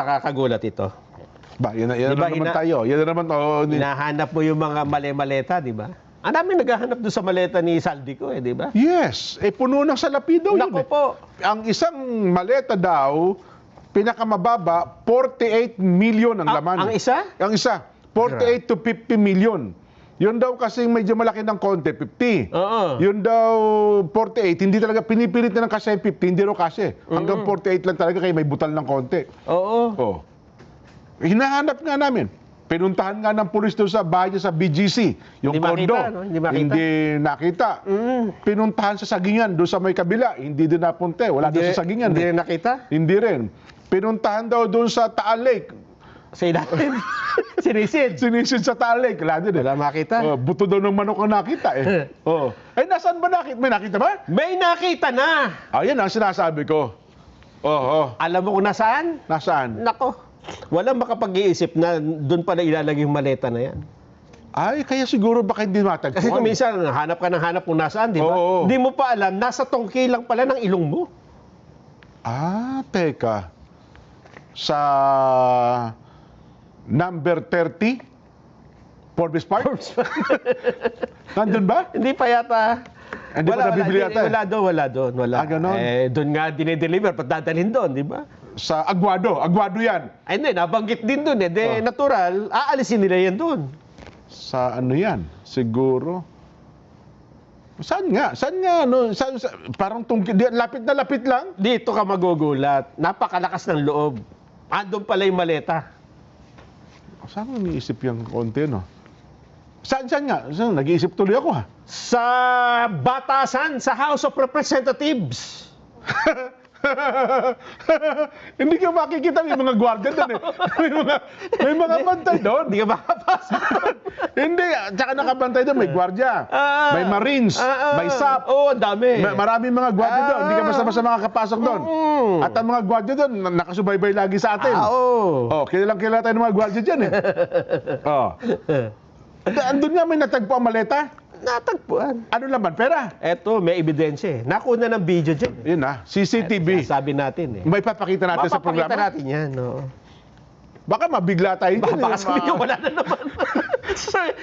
Nakakagulat ito. Ba, yan Diba, naman tayo. Yan naman, Hinahanap mo yung mga maleta, di ba? Ang dami naghahanap doon sa maleta ni Saldico, di ba? yes. Puno ng salapi daw yun. Nako po. Ang isang maleta daw, pinakamababa, 48 million ang laman. Ang isa? Ang isa, 48 to 50 million. Yun daw kasi medyo malaki ng konti, 50. Oo. Yun daw, 48, hindi talaga, pinipilit na ng kasi 50, hindi raw kasi. Hanggang 48 lang talaga, kaya may butal ng konti. Oo. Oh. Hinahanap nga namin. Pinuntahan nga ng pulis doon sa bahay sa BGC, yung Hindi kondo. makita, no? Hindi makita. Hindi nakita. Pinuntahan sa Sagingan, doon sa may kabila, hindi din napunte. Wala doon sa Sagingan. Hindi rin nakita? Hindi rin. Pinuntahan daw doon sa Taal Lake. Sa ilalim. Sinisid. Sinisid sa Taal Lake. Wala din. Wala makita. Buto daw ng manok ang nakita eh. Oh. Nasaan ba nakita? May nakita ba? May nakita na! Yan ang sinasabi ko. Alam mo kung nasaan? Nasaan? Nako. Walang makapag-iisip na doon pala ilalagay yung maleta na yan. Ay, kaya siguro baka hindi matagpuan. Kasi kung minsan, hanap ka ng hanap kung nasaan, di ba? Oo. Hindi mo pa alam, nasa tongki lang pala ng ilong mo. Teka. Sa number 30, Forbes Park? Nandun ba? Hindi pa yata. Hindi pa nabibili yata. Wala doon. Ganon? Doon nga dinideliver, pat dadalhin doon, di ba? Sa Aguado yan. Ay, hindi, nabanggit din doon eh. Natural, aalisin nila yan doon. Sa ano yan? Siguro. Saan nga? No? Parang lapit na lapit lang. Dito ka magugulat. Napakalakas ng loob. Andun pala yung maleta. Saan mo iniisip yung konti, no? Saan nga? Nag-iisip tuloy ako, ha? Sa Batasan, sa House of Representatives. Hindi ka makikita, may mga gwardiya doon eh. May mga bantay doon. Hindi ka makapasok. Hindi, tsaka nakabantay doon, may gwardiya, may marines, may SAP. Oo, dami. Maraming mga gwardiya doon. Hindi ka basta-basta makakapasok doon. At ang mga gwardiya doon, nakasubaybay lagi sa atin. Kilalang-kilala tayo ng mga gwardiya dyan eh. Andun nga may natagpo ang maleta. Natagpuan. Ano laman? Pera? Eto, may ebidensya eh. Nakuna ng video dyan. Yun CCTV. Sabi natin eh. May papakita natin sa programa? Mapapakita natin yan, no? Baka mabigla tayo dyan. Baka sabi nyo, wala na naman.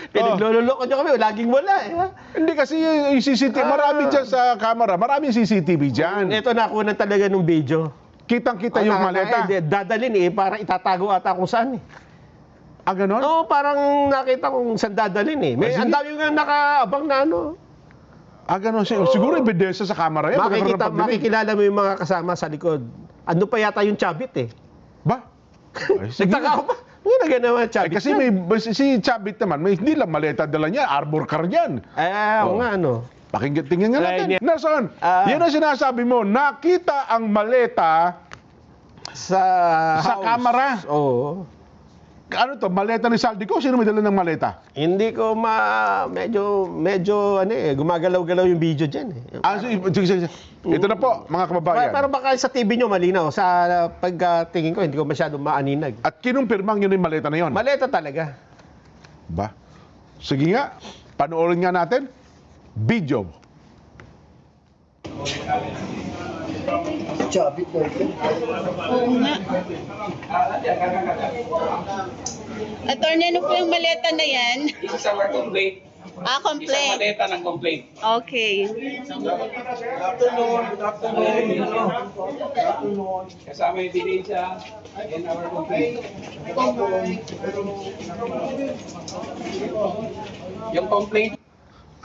Pinaglululoko nyo kami, laging wala eh. Hindi kasi yung CCTV, marami dyan sa camera, maraming CCTV dyan. Ito nakunan talaga ng video. Kitang-kita yung maleta. Dadalhin eh, para itatago ata kung saan eh. Ganon? Oo, parang nakita kong saan dadalhin eh. Ang dami nga nakaabang na ano. Ganon. Siguro ebidensya sa camera yan. Makikilala mo yung mga kasama sa likod. Ano pa yata yung Chabit eh. Ba? Nagtaka ako ba? Hindi na ganawa Chabit. Kasi si Chabit naman, hindi lang maleta dala niya, arbor car yan. Oo nga ano. Tingnan nga natin. Nelson, yan ang sinasabi mo, nakita ang maleta sa camera. Oo. Ano to, maleta ni Saldico? Sino may dala ng maleta? Hindi ko medyo gumagalaw-galaw yung video dyan eh. Ito na po, mga kababayan. Pero baka sa TV nyo malinaw. Sa pagtingin ko, hindi ko masyadong maaninag. At kinumpirmang yun yung maleta na yun? Maleta talaga. Ba? Sige nga, panoorin nga natin. Video. Chabit na ito. Oo nga. Attorney, ano po yung maleta na yan? This is our complaint. Isang Complaint. maleta ng complaint. Okay. Kasama yung ebidensya in our complaint. Yung complaint,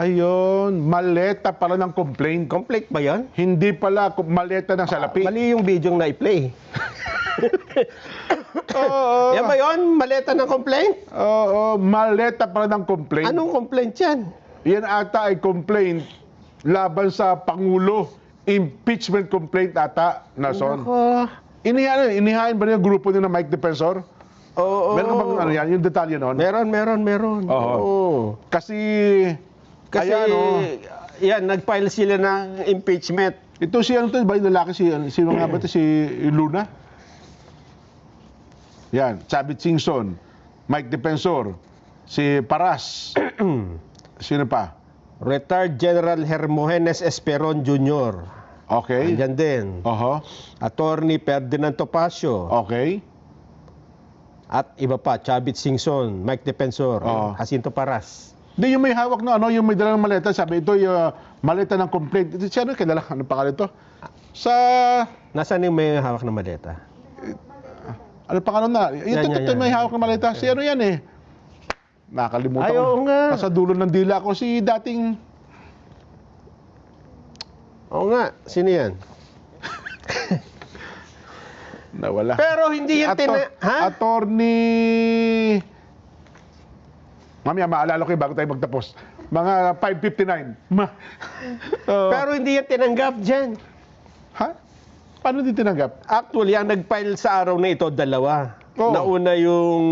Ayun, maleta pala ng complaint. Complaint ba yan? Hindi pala maleta ng salapi. Mali yung video na i-play. Oo. Yan ba yun? Maleta ng complaint? Oo, maleta pala ng complaint. Anong complaint yan? Yan ata ay complaint laban sa Pangulo. Impeachment complaint ata, Nason. Ako. Inihain ba niya grupo niya ng Mike Defensor? Oo. Meron ka bang ano yan? Yung detalye noon? Meron. Oo. Kasi ayan, yan, nag-file sila ng impeachment. ito si ano to, ba yung lalaki, sino nga ba ito? Si Luna? Yan, Chavit Singson, Mike Defensor, si Paras, sino pa? Retired General Hermogenes Esperon Jr. Okay. Andyan din. Oho. Attorney Ferdinand Topacio. Okay. At iba pa, Chavit Singson, Mike Defensor, Oo. Jacinto Paras. Hindi, yung may hawak na ano, yung may dalang maleta, sabi ito yung maleta ng complaint. Ito siya, ano, kilala, ano pangalan ito? Sa, Nasaan yung may hawak na maleta? ano pangalan na? Ito, may hawak na maleta. Si ano yan eh. Nakalimutan Ay, ko. oo nga. Nasa dulo ng dila ko, si dating, Oo nga, sino yan? nawala. Pero hindi yan Ha? Attorney, mamaya maalala ko bago tayo magtapos. Mga 5:59. Pero hindi yan tinanggap dyan. Ha? Paano di tinanggap? Actually, ang nag-file sa araw na ito, dalawa. Oo. Nauna yung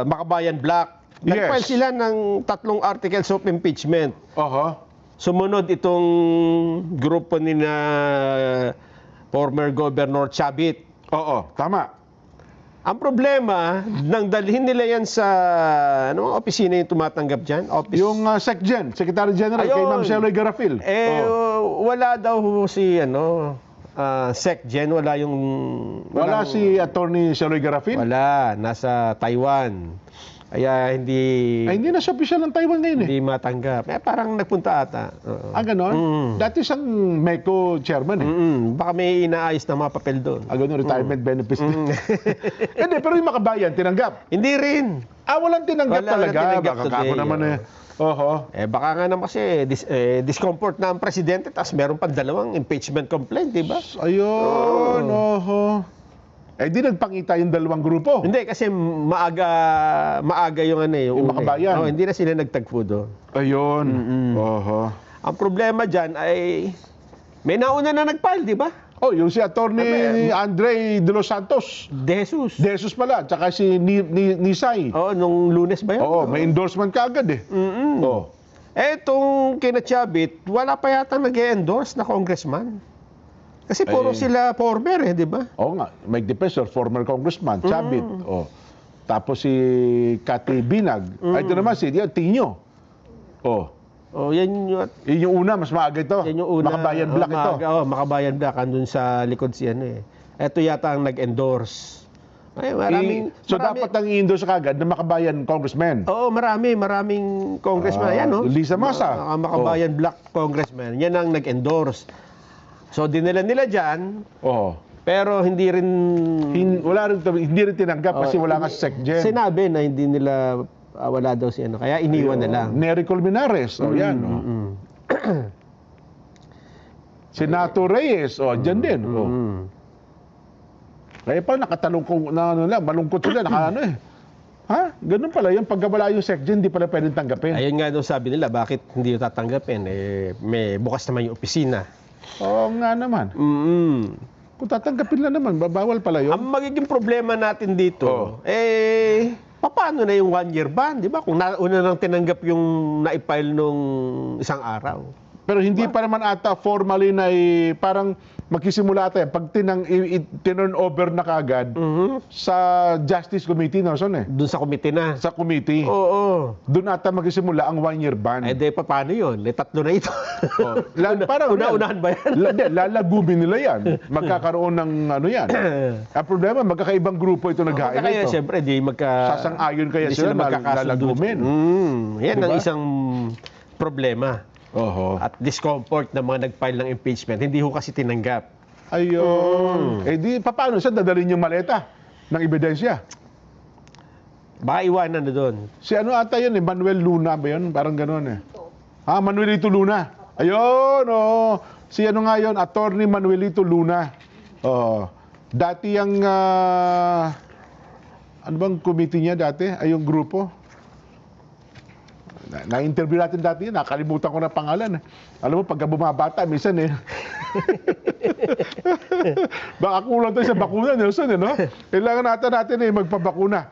Makabayan Black. Nag-file Yes. sila ng 3 articles of impeachment. Oho. Sumunod itong grupo ni na former Governor Chavit. Oo, tama. Ang problema, nang dalhin nila yan sa ano, opisina yung tumatanggap dyan? Office. Yung SecGen, Secretary General, kay Ayun. Ma'am Sheloy Garafil. Wala daw si SecGen, wala yung... Wala walang- si Attorney Sheloy Garafil? Wala, nasa Taiwan. Kaya hindi Ay, hindi na siya official ng Taiwan ngayon eh. hindi matanggap. Parang nagpunta ata. Oo. Ganon? Mm. Dati siyang MECO chairman eh. Baka may inaayos na mga papel doon. Ganon, retirement benefits. Hindi, pero yung Makabayan, tinanggap. Hindi rin. Walang tinanggap Wala, talaga. walang tinanggap Baka today, ako naman eh. Oho. Baka nga naman kasi discomfort na ang presidente tapos meron pang 2 impeachment complaint, di ba? Ayun, oho. Di nagpangita yung 2 grupo. Hindi kasi maaga yung ano Yung una. Makabayan. Hindi na sila nagtagpo doon. Ayun. Oho. Ang problema diyan ay may nauna na nag-file, di ba? Yung si Attorney Andre De Los Santos. De Jesus. De Jesus pala, tsaka si Nisay. Nung Lunes ba yun? May endorsement kaagad eh. Oh. Itong kina Chavit, wala pa yata nag-endorse na congressman. Kasi puro sila former di ba? Nga, Mike Defensor, former congressman, Chavit. Tapos si Cathy Binag. Ito naman si Tino. Yan yung... Yun yung una, mas maaga ito. Yan yung una. Makabayan Black ito. Makabayan Black. Andun sa likod si ano eh. Ito yata ang nag-endorse. So dapat ang i-endorse kagad na Makabayan congressman. Maraming congressman. Yan, no? Lisa Masa. Makabayan Black congressman. Yan ang nag-endorse. So, dinala nila dyan, pero hindi rin... Hindi rin tinanggap kasi wala nga sa SecGen. Sinabi na hindi nila wala daw si ano. Kaya iniwan na lang. Nery Colmenares. Yan. Senator Reyes. Dyan din. Kaya pa nakatanong ko na malungkot sila. Ha? Ganun pala yung pagkawala yung SecGen, hindi pala pwedeng tanggapin. Ayun nga daw sabi nila, bakit hindi yung tatanggapin? May bukas naman yung opisina. Oo nga naman. Kung tatanggapin lang naman, bawal pala yun. Ang magiging problema natin dito, paano na yung 1-year ban? Di ba? Kung nauna nang tinanggap yung na-file nung isang araw. Pero hindi pa naman ata formally na parang magsisimula tayo. Pag tinurn over na kagad sa Justice Committee, no? Doon sa committee na. Sa committee. Oo. Doon ata magsisimula ang 1-year ban. Paano yun? 3 na ito. Parang Una-unahan ba yan? Lalagumin nila yan. Magkakaroon ng ano yan. Ang problema, magkakaibang grupo ito naghain Kaya ito. siyempre, sasang-ayon kaya sila lalagumin. Yan ang Diba? isang problema. At discomfort ng mga nag-file ng impeachment. Hindi ho kasi tinanggap. Ayun. Paano siya dadalhin yung maleta ng ebidensya? Baka iwanan na doon. Si ano ata yun Manuel Luna ba yun? Parang gano'n eh. Manuelito Luna. Ayun, Si ano nga yun? Attorney Manuelito Luna. Dati yung, ano bang committee niya dati? Ay, yung grupo? Na-interview natin dati, nakalimutan ko na pangalan. Alam mo, pagka bumabata, minsan baka kulang tayo sa bakuna, Nelson, no? Kailangan natin magpabakuna.